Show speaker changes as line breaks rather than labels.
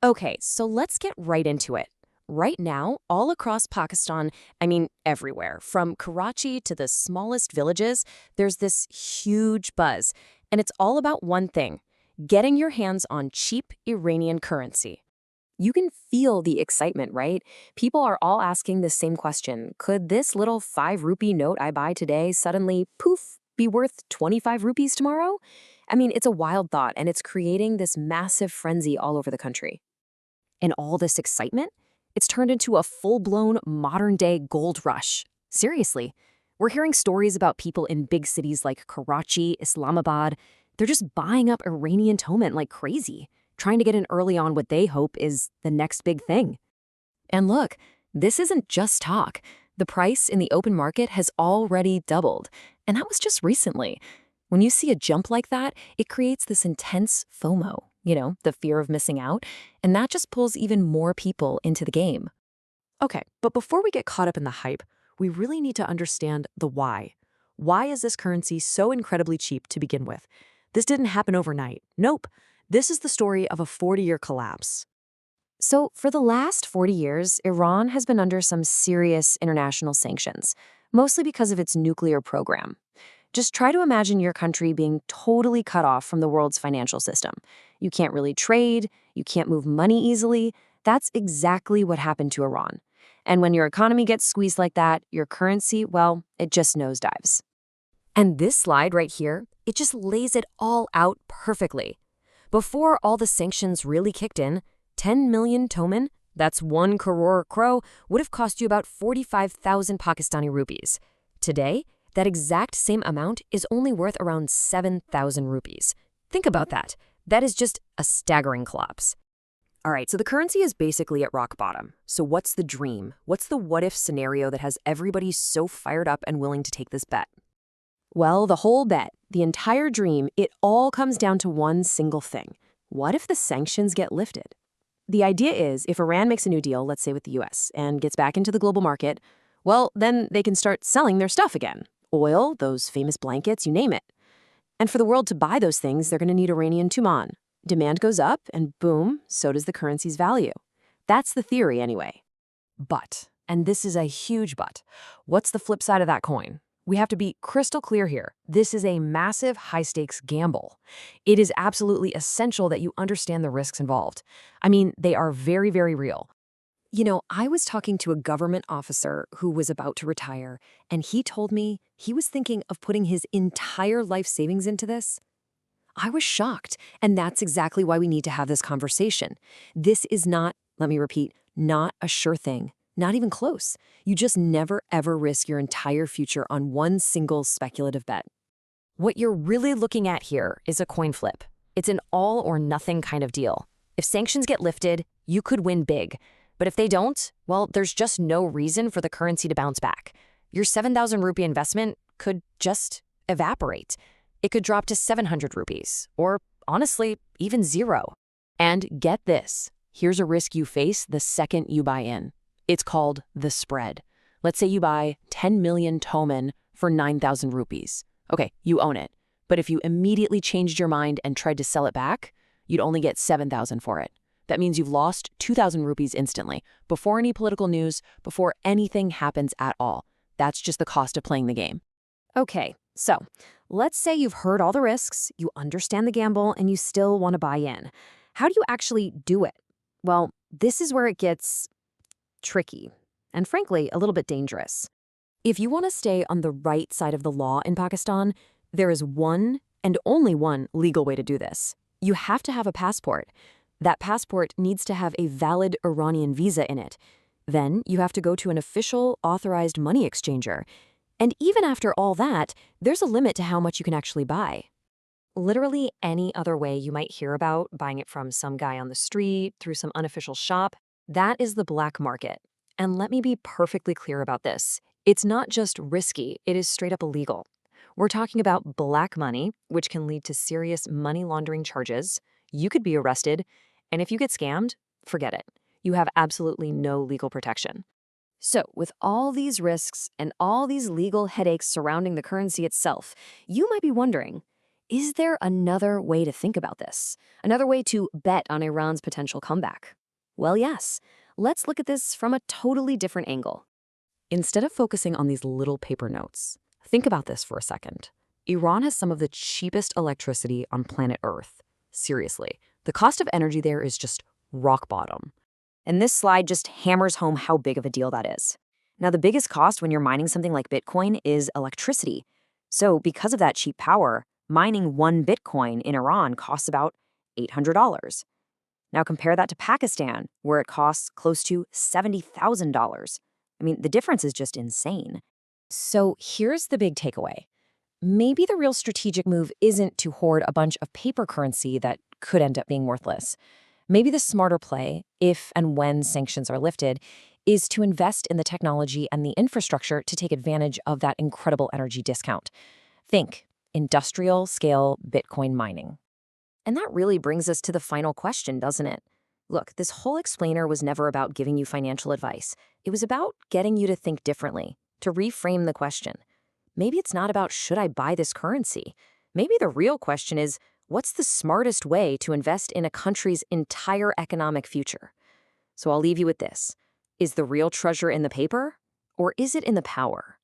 Okay, so let's get right into it. Right now, all across Pakistan, I mean everywhere, from Karachi to the smallest villages, there's this huge buzz. And it's all about one thing, getting your hands on cheap Iranian currency. You can feel the excitement, right? People are all asking the same question. Could this little 5 rupee note I buy today suddenly, poof, be worth 25 rupees tomorrow? I mean, it's a wild thought, and it's creating this massive frenzy all over the country. And all this excitement, it's turned into a full-blown modern-day gold rush. Seriously, we're hearing stories about people in big cities like Karachi, Islamabad. They're just buying up Iranian Toman like crazy, trying to get in early on what they hope is the next big thing. And look, this isn't just talk. The price in the open market has already doubled, and that was just recently. When you see a jump like that, it creates this intense FOMO, the fear of missing out, and that just pulls even more people into the game.
Okay, but before we get caught up in the hype, we really need to understand the why. Why is this currency so incredibly cheap to begin with? This didn't happen overnight. Nope. This is the story of a 40-year collapse.
So, for the last 40 years, Iran has been under some serious international sanctions, mostly because of its nuclear program. Just try to imagine your country being totally cut off from the world's financial system. You can't really trade, you can't move money easily. That's exactly what happened to Iran. And when your economy gets squeezed like that, your currency, well, it just nosedives. And this slide right here, it just lays it all out perfectly. Before all the sanctions really kicked in, 10 million Toman, that's 1 crore crow, would have cost you about 45,000 Pakistani rupees. Today, that exact same amount is only worth around 7,000 rupees. Think about that. That is just a staggering collapse.
All right, so the currency is basically at rock bottom. So what's the dream? What's the what-if scenario that has everybody so fired up and willing to take this bet?
Well, the whole bet, the entire dream, it all comes down to one single thing. What if the sanctions get lifted? The idea is if Iran makes a new deal, let's say with the US, and gets back into the global market, well, then they can start selling their stuff again. Oil, those famous blankets, you name it. And for the world to buy those things, they're going to need Iranian Toman. Demand goes up, and boom, so does the currency's value. That's the theory anyway.
But, and this is a huge but, what's the flip side of that coin? We have to be crystal clear here. This is a massive high-stakes gamble. It is absolutely essential that you understand the risks involved. I mean, they are very, very real.
I was talking to a government officer who was about to retire, and he told me he was thinking of putting his entire life savings into this. I was shocked, and that's exactly why we need to have this conversation. This is not, let me repeat, not a sure thing, not even close. You just never ever risk your entire future on one single speculative bet.
What you're really looking at here is a coin flip. It's an all or nothing kind of deal. If sanctions get lifted, you could win big. But if they don't, well, there's just no reason for the currency to bounce back. Your 7,000 rupee investment could just evaporate. It could drop to 700 rupees, or honestly, even zero. And get this, here's a risk you face the second you buy in. It's called the spread. Let's say you buy 10 million Toman for 9,000 rupees. Okay, you own it. But if you immediately changed your mind and tried to sell it back, you'd only get 7,000 for it. That means you've lost 2,000 rupees instantly, before any political news, before anything happens at all. That's just the cost of playing the game.
Okay, so let's say you've heard all the risks, you understand the gamble, and you still want to buy in. How do you actually do it? Well, this is where it gets tricky, and frankly, a little bit dangerous. If you want to stay on the right side of the law in Pakistan, there is one and only one legal way to do this. You have to have a passport. That passport needs to have a valid Iranian visa in it. Then you have to go to an official, authorized money exchanger. And even after all that, there's a limit to how much you can actually buy. Literally any other way you might hear about, buying it from some guy on the street, through some unofficial shop, that is the black market. And let me be perfectly clear about this. It's not just risky, it is straight up illegal. We're talking about black money, which can lead to serious money laundering charges. You could be arrested, and if you get scammed, forget it. You have absolutely no legal protection. So, with all these risks and all these legal headaches surrounding the currency itself, you might be wondering,
Is there another way to think about this? Another way to bet on Iran's potential comeback? Well, yes. Let's look at this from a totally different angle.
Instead of focusing on these little paper notes, think about this for a second. Iran has some of the cheapest electricity on planet Earth. Seriously, the cost of energy there is just rock bottom.
And this slide just hammers home how big of a deal that is. Now, the biggest cost when you're mining something like Bitcoin is electricity. So, because of that cheap power, mining one Bitcoin in Iran costs about $800. Now, compare that to Pakistan, where it costs close to $70,000. I mean, the difference is just insane.
So here's the big takeaway. Maybe the real strategic move isn't to hoard a bunch of paper currency that could end up being worthless. Maybe the smarter play, if and when sanctions are lifted, is to invest in the technology and the infrastructure to take advantage of that incredible energy discount. Think industrial scale Bitcoin mining.
And that really brings us to the final question, doesn't it? Look, this whole explainer was never about giving you financial advice. It was about getting you to think differently, to reframe the question. Maybe it's not about should I buy this currency? Maybe the real question is, what's the smartest way to invest in a country's entire economic future? So I'll leave you with this. Is the real treasure in the paper, or is it in the power?